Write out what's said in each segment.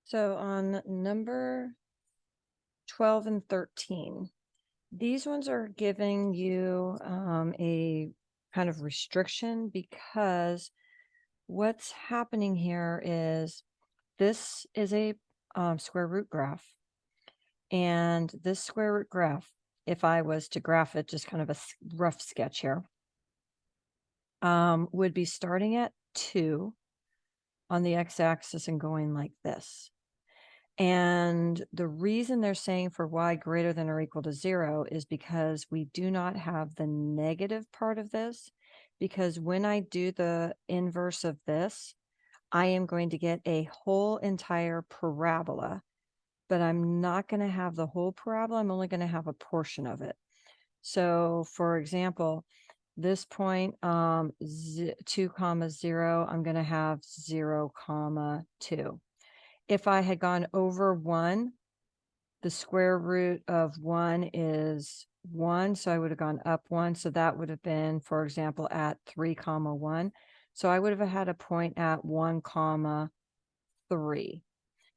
So on number 12 and 13, these ones are giving you a kind of restriction because what's happening here is this is a square root graph. And this square root graph, if I was to graph it, just kind of a rough sketch here, would be starting at 2 on the x-axis and going like this. And the reason they're saying for y greater than or equal to 0 is because we do not have the negative part of this, because when I do the inverse of this, I am going to get a whole entire parabola, but I'm not going to have the whole parabola. I'm only going to have a portion of it. So for example, this point, 2 comma 0, I'm going to have 0 comma 2. If I had gone over 1, the square root of 1 is 1, so I would have gone up 1. So that would have been, for example, at 3 comma 1. So I would have had a point at 1 comma 3.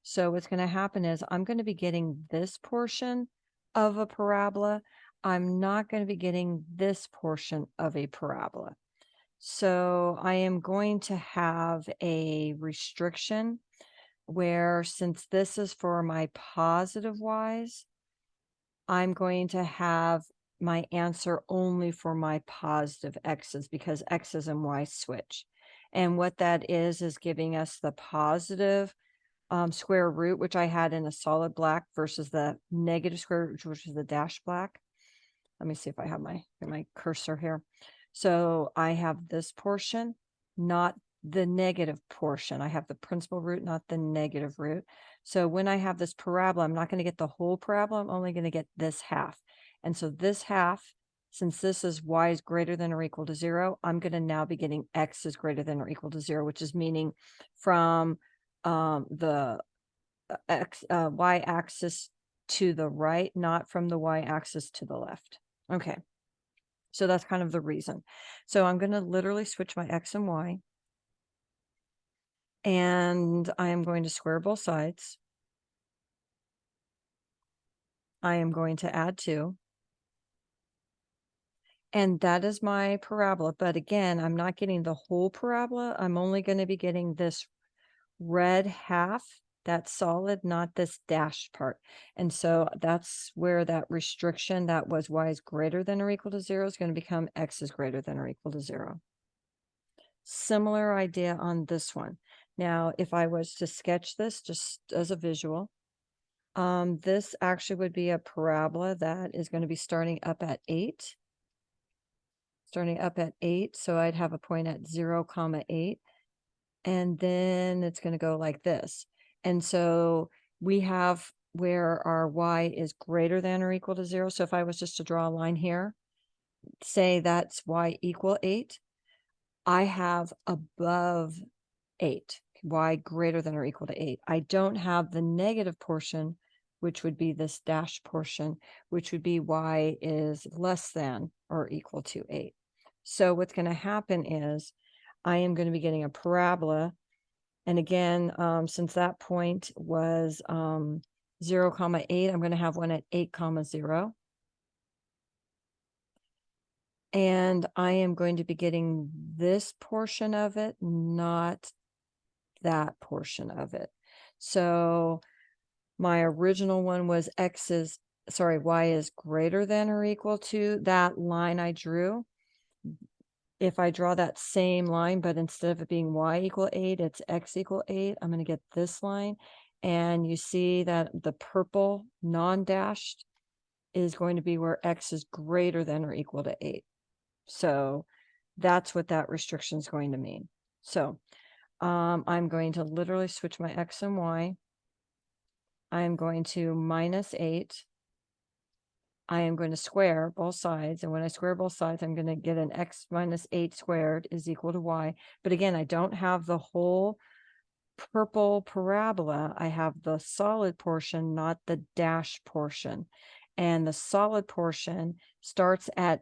So what's going to happen is I'm going to be getting this portion of a parabola. I'm not going to be getting this portion of a parabola. So I am going to have a restriction where, since this is for my positive y's, I'm going to have my answer only for my positive x's, because x's and y's switch. And what that is giving us the positive square root, which I had in a solid black, versus the negative square root, which is the dash black. Let me see if I have my cursor here. So I have this portion, not the negative portion. I have the principal root, not the negative root. So when I have this parabola, I'm not going to get the whole parabola. I'm only going to get this half. And so this half, since this is y is greater than or equal to 0, I'm going to now be getting x is greater than or equal to 0, which is meaning from the y-axis to the right, not from the y-axis to the left. Okay, so that's kind of the reason. So I'm going to literally switch my x and y, and I am going to square both sides. I am going to add 2. And that is my parabola. But again, I'm not getting the whole parabola. I'm only going to be getting this red half. That's solid, not this dashed part. And so that's where that restriction that was y is greater than or equal to 0 is going to become x is greater than or equal to 0. Similar idea on this one. Now, if I was to sketch this just as a visual, this actually would be a parabola that is going to be starting up at 8. So I'd have a point at 0 comma 8. And then it's going to go like this. And so we have where our y is greater than or equal to 0. So if I was just to draw a line here, say that's y equal 8, I have above 8, y greater than or equal to 8. I don't have the negative portion, which would be this dashed portion, which would be y is less than or equal to 8. So what's going to happen is I am going to be getting a parabola. And again, since that point was 0 comma 8, I'm going to have one at 8 comma 0. And I am going to be getting this portion of it, not that portion of it. So my original one was y is greater than or equal to that line I drew. If I draw that same line, but instead of it being y equal 8, it's x equal 8, I'm going to get this line. And you see that the purple non-dashed is going to be where x is greater than or equal to 8. So that's what that restriction is going to mean. So I'm going to literally switch my x and y. I'm going to minus 8. I am going to square both sides. And when I square both sides, I'm going to get an x minus 8 squared is equal to y. But again, I don't have the whole purple parabola. I have the solid portion, not the dashed portion. And the solid portion starts at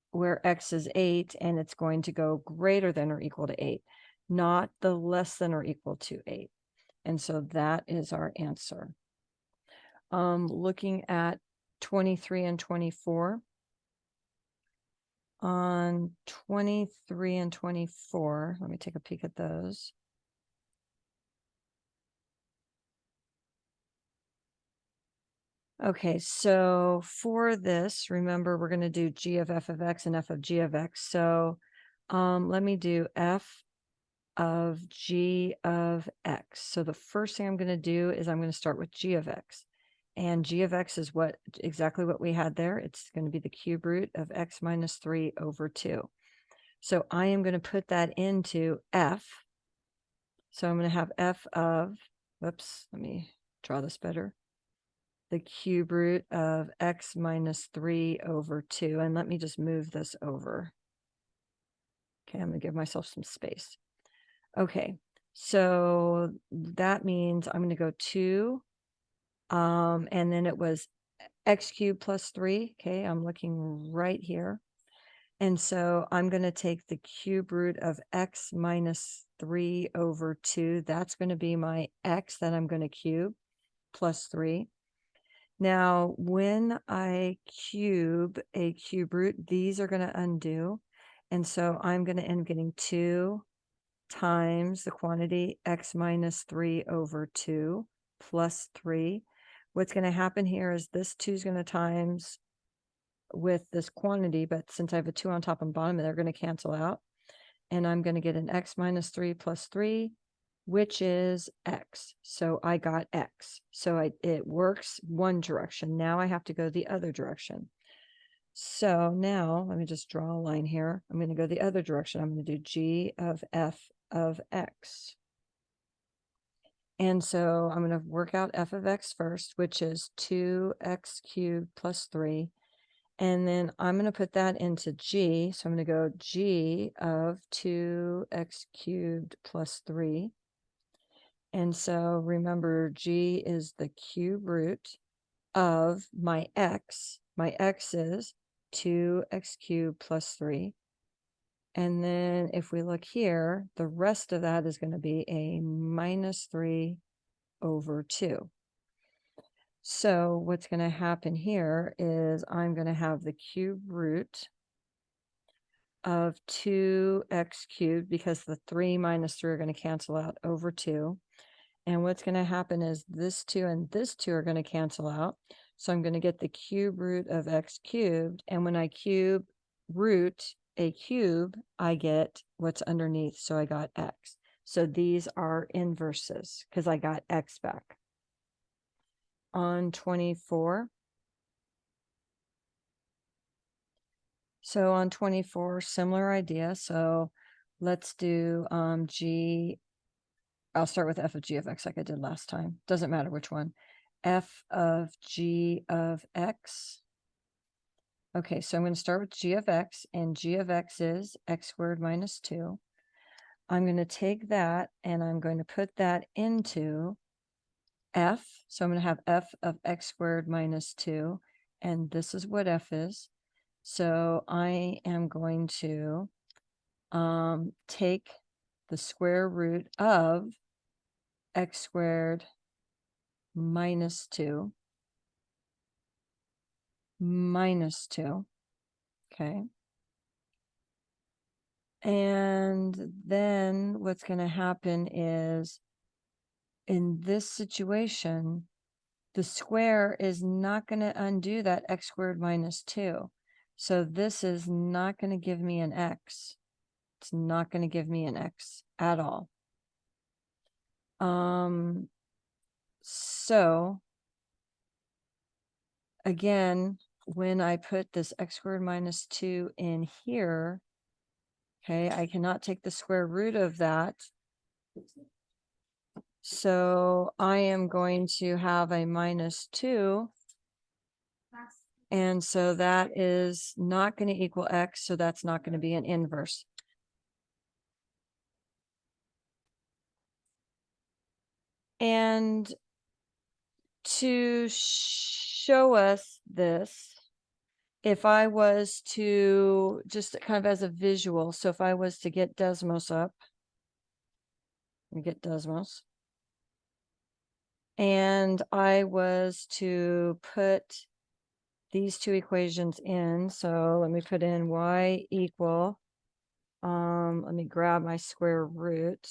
where x is 8, and it's going to go greater than or equal to 8, not the less than or equal to 8. And so that is our answer. Looking at 23 and 24. On 23 and 24, let me take a peek at those. Okay, so for this, remember, we're going to do g of f of x and f of g of x. So let me do f of g of x. So the first thing I'm going to do is I'm going to start with g of x. And g of x is exactly what we had there. It's going to be the cube root of x minus 3 over 2. So I am going to put that into f. So I'm going to have f of, whoops, let me draw this better. The cube root of x minus 3 over 2. And let me just move this over. Okay, I'm going to give myself some space. Okay, so that means I'm going to go 2. And then it was x cubed plus 3. Okay, I'm looking right here. And so I'm going to take the cube root of x minus 3 over 2. That's going to be my x that I'm going to cube plus 3. Now, when I cube a cube root, these are going to undo. And so I'm going to end up getting 2 times the quantity x minus 3 over 2 plus 3. What's going to happen here is this 2 is going to times with this quantity, but since I have a 2 on top and bottom, they're going to cancel out. And I'm going to get an x minus 3 plus 3, which is x. So I got x. So it works one direction. Now I have to go the other direction. So now let me just draw a line here. I'm going to go the other direction. I'm going to do g of f of x. And so I'm going to work out f of x first, which is 2x cubed plus 3. And then I'm going to put that into g. So I'm going to go g of 2x cubed plus 3. And so remember, g is the cube root of my x. My x is 2x cubed plus 3. And then if we look here, the rest of that is going to be a minus 3 over 2. So what's going to happen here is I'm going to have the cube root of 2x cubed, because the 3 minus 3 are going to cancel out, over 2. And what's going to happen is this 2 and this 2 are going to cancel out. So I'm going to get the cube root of x cubed. And when I cube root a cube, I get what's underneath. So I got x. So these are inverses because I got x back. On 24. So on 24, similar idea. So let's do g. I'll start with f of g of x like I did last time. Doesn't matter which one. F of g of x. Okay, so I'm going to start with g of x, and g of x is x squared minus 2. I'm going to take that, and I'm going to put that into f. So I'm going to have f of x squared minus 2, and this is what f is. So I am going to take the square root of x squared minus 2 minus 2. Okay. And then what's going to happen is, in this situation, the square is not going to undo that x squared minus 2. So this is not going to give me an x. It's not going to give me an x at all. So again, when I put this x squared minus 2 in here, okay, I cannot take the square root of that. So I am going to have a minus 2. And so that is not going to equal x, so that's not going to be an inverse. And to show us this, if I was to, just kind of as a visual, so if I was to get Desmos up, let me get Desmos. And I was to put these two equations in. So let me put in y equal, let me grab my square root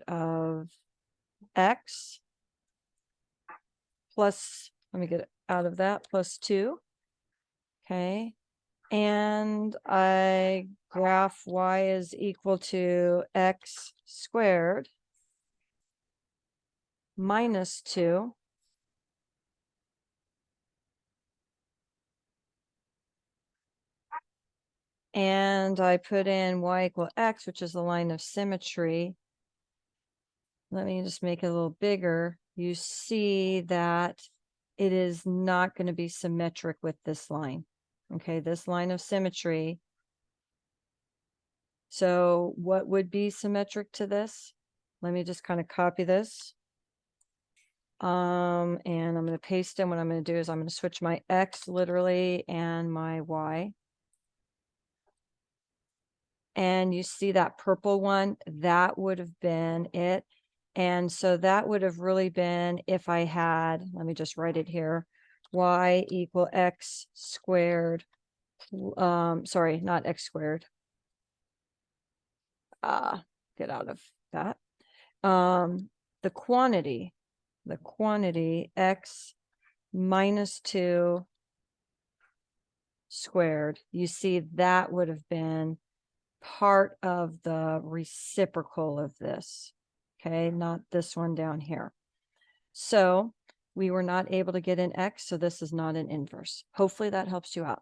of x plus, let me get it out of that, plus 2. Okay. And I graph y is equal to x squared minus 2. And I put in y equal x, which is the line of symmetry. Let me just make it a little bigger. You see that it is not going to be symmetric with this line. Okay, this line of symmetry. So what would be symmetric to this? Let me just kind of copy this. And I'm going to paste in. What I'm going to do is I'm going to switch my x literally and my y. And you see that purple one, that would have been it. And so that would have really been if I had, let me just write it here, y equal x squared, sorry, not x squared. Get out of that. The quantity x minus 2 squared, you see that would have been part of the reciprocal of this. Okay, not this one down here. So we were not able to get an x, so this is not an inverse. Hopefully that helps you out.